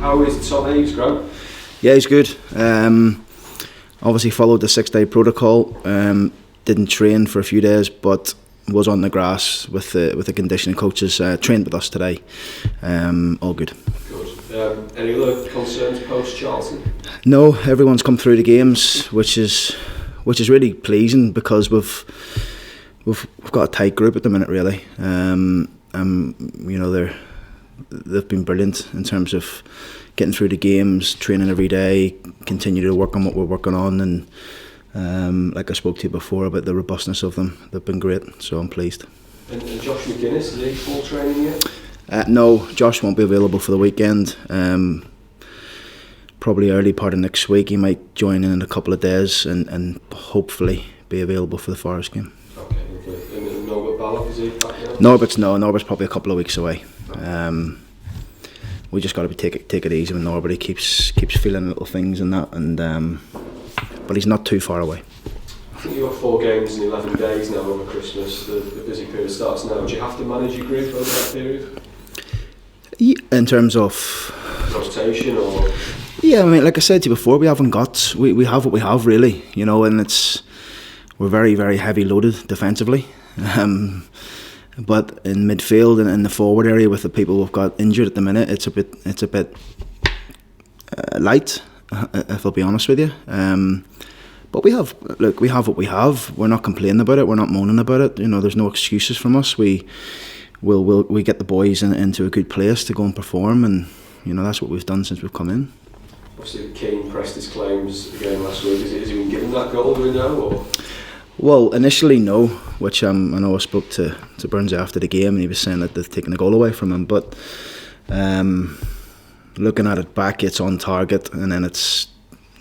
How is Tommy? He's grown. Yeah, he's good. Obviously followed the 6-day protocol. Didn't train for a few days, but was on the grass with the conditioning coaches. Trained with us today. All good. Good. Any other concerns post Charlton? No, everyone's come through the games, which is really pleasing because we've got a tight group at the minute, really. They've been brilliant in terms of getting through the games, training every day, continue to work on what we're working on, and like I spoke to you before about the robustness of them, they've been great, so I'm pleased. And Josh McGuinness, is he full training yet? No, Josh won't be available for the weekend. Probably early part of next week. He might join in a couple of days and hopefully be available for the Forest game. Okay, lovely. And Norbert Ballock, is he back now? Norbert's probably a couple of weeks away. We just got to take it easy with Norbert. He keeps feeling little things and that, but he's not too far away. I think you've got 4 games in 11 days now over Christmas. The busy period starts now. Do you have to manage your group over that period? Yeah, in terms of rotation or? Yeah, I mean, like I said to you before, we have what we have really, and we're very, very heavy loaded defensively. But in midfield and in the forward area with the people we've got injured at the minute, it's a bit light, if I'll be honest with you. But we have what we have. We're not complaining about it. We're not moaning about it. There's no excuses from us. We get the boys into a good place to go and perform, and that's what we've done since we've come in. Obviously, Keane pressed his claims again last week. Has he been given that goal? Do we know? Or? Well, initially no, which I know I spoke to Burns after the game, and he was saying that they've taken the goal away from him. But looking at it back, it's on target, and then it's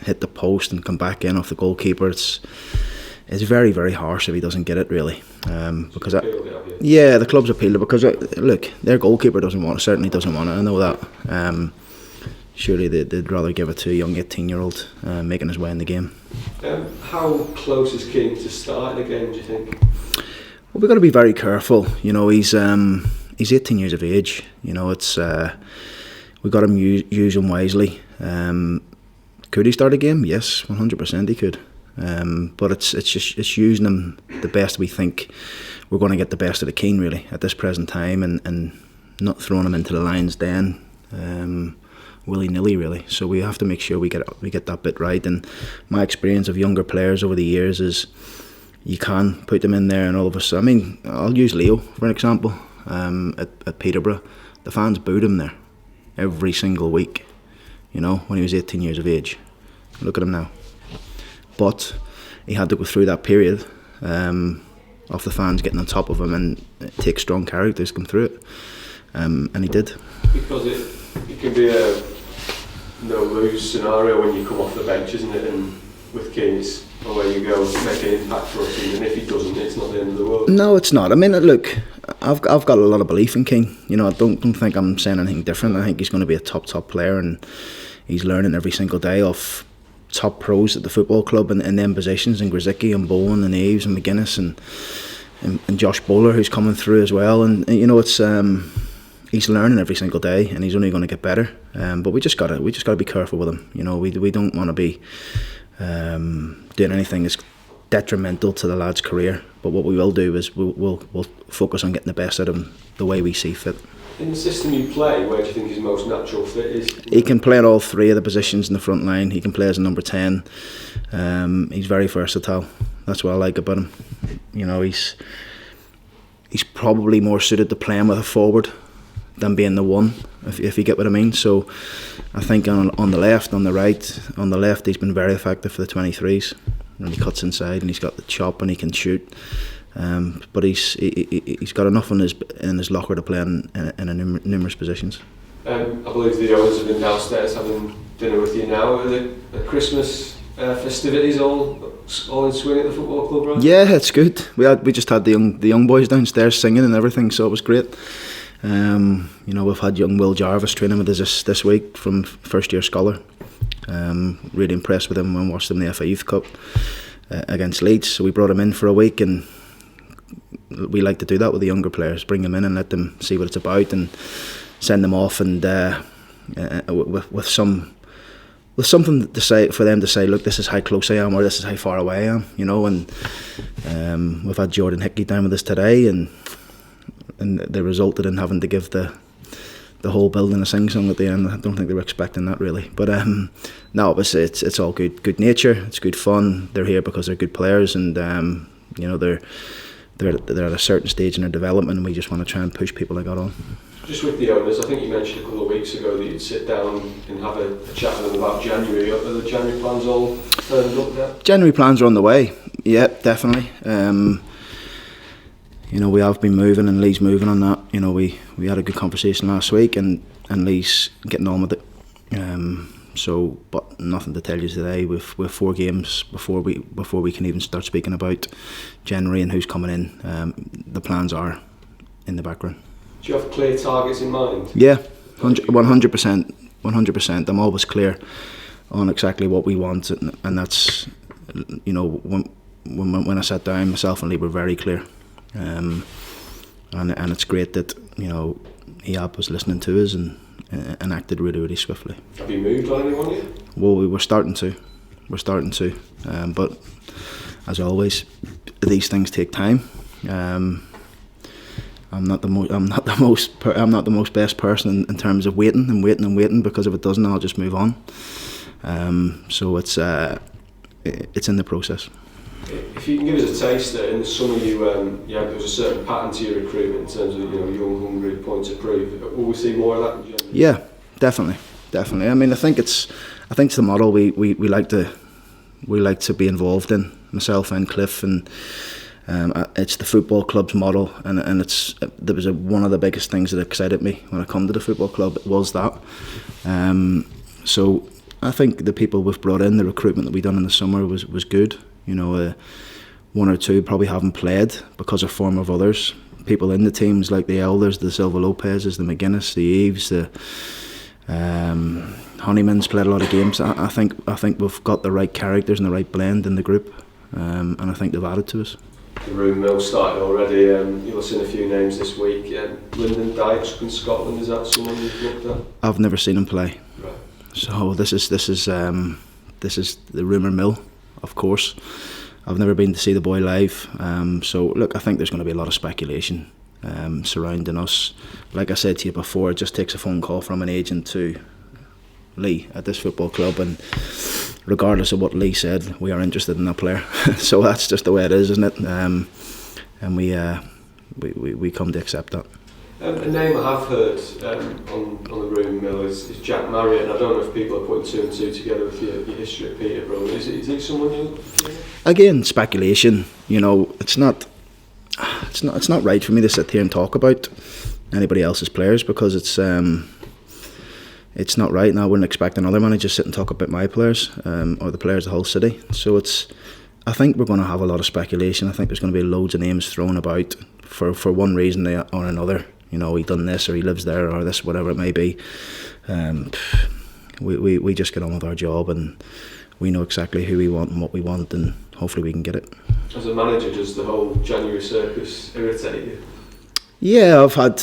hit the post and come back in off the goalkeeper. It's very, very harsh if he doesn't get it, really. Because the club's appealed it because look, their goalkeeper certainly doesn't want it. I know that. Surely they'd rather give it to a young 18-year-old making his way in the game. How close is Keane to starting again, do you think? Well, we've got to be very careful. He's 18 years of age. It's we've got to use him wisely. Could he start a game? Yes, 100% he could. But it's using him the best we think we're going to get the best of the Keane really at this present time, and not throwing him into the Lions Den willy-nilly really. So we have to make sure we get that bit right. And my experience of younger players over the years is you can put them in there, and all of a sudden, I mean, I'll use Leo for an example. At Peterborough, the fans booed him there every single week. When he was 18 years of age. Look at him now. But he had to go through that period of the fans getting on top of him, and it takes strong characters to come through it. And he did. Because it can be a no-lose scenario when you come off the bench, isn't it? And with Keane, it's away you go, make an impact for a team, and if he doesn't, it's not the end of the world. No, it's not. I mean, look, I've got a lot of belief in Keane. I don't think I'm saying anything different. I think he's going to be a top player, and he's learning every single day off top pros at the football club and in them positions, and Grzycki and Bowen and Eves and McGuinness and Josh Bowler, who's coming through as well. And it's he's learning every single day, and he's only going to get better. But we just gotta be careful with him. We don't want to be doing anything that's detrimental to the lad's career. But what we will do is we'll focus on getting the best out of him the way we see fit. In the system you play, where do you think his most natural fit is? He can play at all 3 of the positions in the front line. He can play as a number 10. He's very versatile. That's what I like about him. He's probably more suited to playing with a forward than being the 1, if you get what I mean. So I think on the left, on the right, on the left, he's been very effective for the 23s. And he cuts inside, and he's got the chop, and he can shoot. But he's got enough in his locker to play in numerous positions. I believe the owners have been downstairs having dinner with you now. Are the Christmas festivities all in swing at the football club, right? Yeah, it's good. We just had the young boys downstairs singing and everything, so it was great. We've had young Will Jarvis training with us this week from first year scholar. Really impressed with him when we watched him in the FA Youth Cup against Leeds. So we brought him in for a week, and we like to do that with the younger players. Bring them in and let them see what it's about, and send them off and with something to say for them to say, look, this is how close I am, or this is how far away I am, you know. And we've had Jordan Hickey down with us today, and they resulted in having to give the whole building a sing-song at the end. I don't think they were expecting that, really. But no, it's all good nature. It's good fun. They're here because they're good players, and you know, they're at a certain stage in their development, and we just want to try and push people like that on. Just with the owners, I think you mentioned a couple of weeks ago that you'd sit down and have a chat with them about January. Are the January plans all turned up now? January plans are on the way. Yeah, definitely. You know, we have been moving, and Lee's moving on that. You know, we had a good conversation last week, and Lee's getting on with it. But nothing to tell you today. We've 4 games before we can even start speaking about January and who's coming in. The plans are in the background. Do you have clear targets in mind? Yeah, 100%. 100%. I'm always clear on exactly what we want, and that's, you know, when I sat down, myself and Lee were very clear. And it's great that, you know, Eab was listening to us and acted really, really swiftly. Have you moved on anyone yet? Well, we're starting to. But as always, these things take time. I'm not the most best person in terms of waiting, because if it doesn't, I'll just move on. So it's in the process. If you can give us a taster, in the summer there was a certain pattern to your recruitment in terms of, you know, young, hungry, point to prove. Will we see more of that in January? Yeah, definitely. I mean, I think it's the model we like to be involved in. Myself and Cliff, and it's the football club's model, and there was one of the biggest things that excited me when I come to the football club was that. So I think the people we've brought in, the recruitment that we done in the summer was good. You know, 1 or 2 probably haven't played because of form of others. People in the teams like the Elders, the Silva Lopez's, the McGuinness, the Eves, the Honeyman's played a lot of games. I think we've got the right characters and the right blend in the group, and I think they've added to us. The rumour mill started already. You'll have seen a few names this week. Lyndon Dykes from Scotland, is that someone you've looked at? I've never seen him play. Right. So this is the rumour mill, of course. I've never been to see the boy live. So look, I think there's going to be a lot of speculation surrounding us. Like I said to you before, it just takes a phone call from an agent to Lee at this football club, and regardless of what Lee said, we are interested in that player. So that's just the way it is, isn't it? And we come to accept that. A name I have heard on the rumour mill is Jack Marriott, and I don't know if people are putting 2 and 2 together with your history at Peterborough. Is it someone you? Again, speculation. You know, it's not right for me to sit here and talk about anybody else's players, because it's not right, and I wouldn't expect another manager to sit and talk about my players or the players of the whole city. So I think we're going to have a lot of speculation. I think there's going to be loads of names thrown about for one reason or another. You know, he done this, or he lives there, or this, whatever it may be. We just get on with our job, and we know exactly who we want and what we want, and hopefully we can get it. As a manager, does the whole January circus irritate you? Yeah, I've had.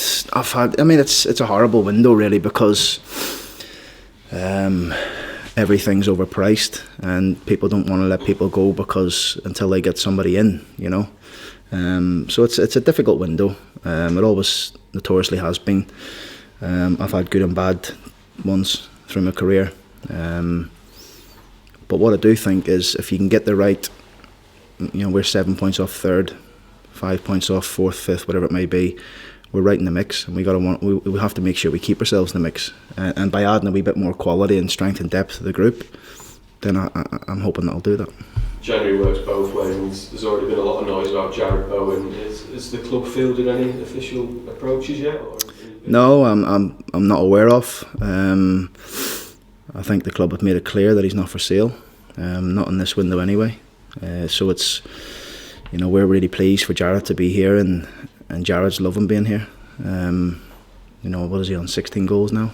I mean, it's a horrible window, really, because everything's overpriced, and people don't want to let people go until they get somebody in, you know. So it's a difficult window. It always notoriously has been. I've had good and bad ones through my career. But what I do think is, if you can get the right, you know, we're 7 points off third, 5 points off fourth, fifth, whatever it may be. We're right in the mix, and we have to make sure we keep ourselves in the mix. And by adding a wee bit more quality and strength and depth to the group, then I'm hoping that'll do that. January works both ways. There's already been a lot of noise about Jared Bowen. Has the club fielded any official approaches yet? No, I'm not aware of. I think the club have made it clear that he's not for sale, not in this window anyway. So it's, you know, we're really pleased for Jared to be here, and Jared's loving being here. You know, what is he on? 16 goals now.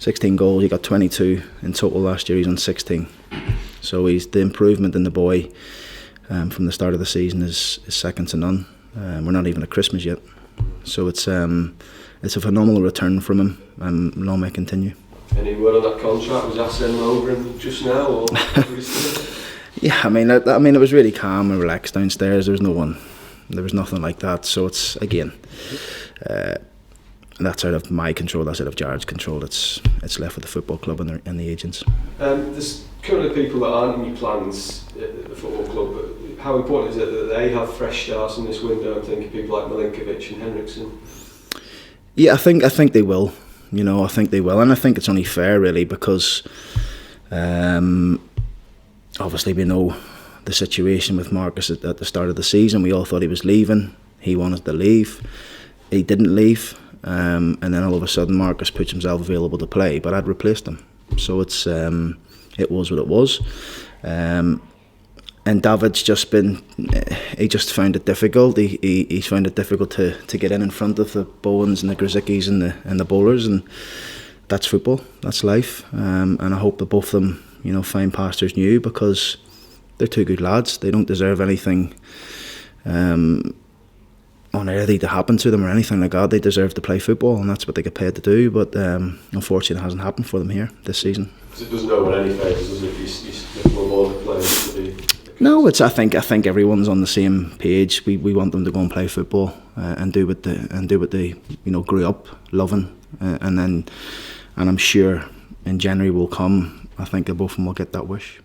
16 goals. He got 22 in total last year. He's on 16. So the improvement in the boy from the start of the season is second to none. We're not even at Christmas yet, so it's a phenomenal return from him, and long may it continue. Any word on that contract? Was that sent over him just now, or? Yeah, I mean, it was really calm and relaxed downstairs. There was nothing like that. So it's again, that's out of my control. That's out of Jared's control. It's left with the football club and the agents. There's currently people that aren't in your plans at the football club. But how important is it that they have fresh starts in this window? I'm thinking people like Milinkovic and Henriksen. Yeah, I think they will. You know, I think they will, and I think it's only fair, really, because obviously we know the situation with Marcus at the start of the season. We all thought he was leaving. He wanted to leave. He didn't leave, and then all of a sudden Marcus puts himself available to play. But I'd replaced him, so it was what it was. And David's just been. He just found it difficult. He found it difficult to get in front of the Bowens and the Grzyckis and the bowlers, and that's football. That's life. And I hope that both of them, you know, find pastures new, because they're two good lads. They don't deserve anything unworthy to happen to them or anything like that. They deserve to play football, and that's what they get paid to do. But unfortunately, it hasn't happened for them here this season. It doesn't know any favours, does it? You look more the players to be. No, I think everyone's on the same page. We want them to go and play football and do what they you know, grew up loving, and I'm sure in January will come. I think both of them will get that wish.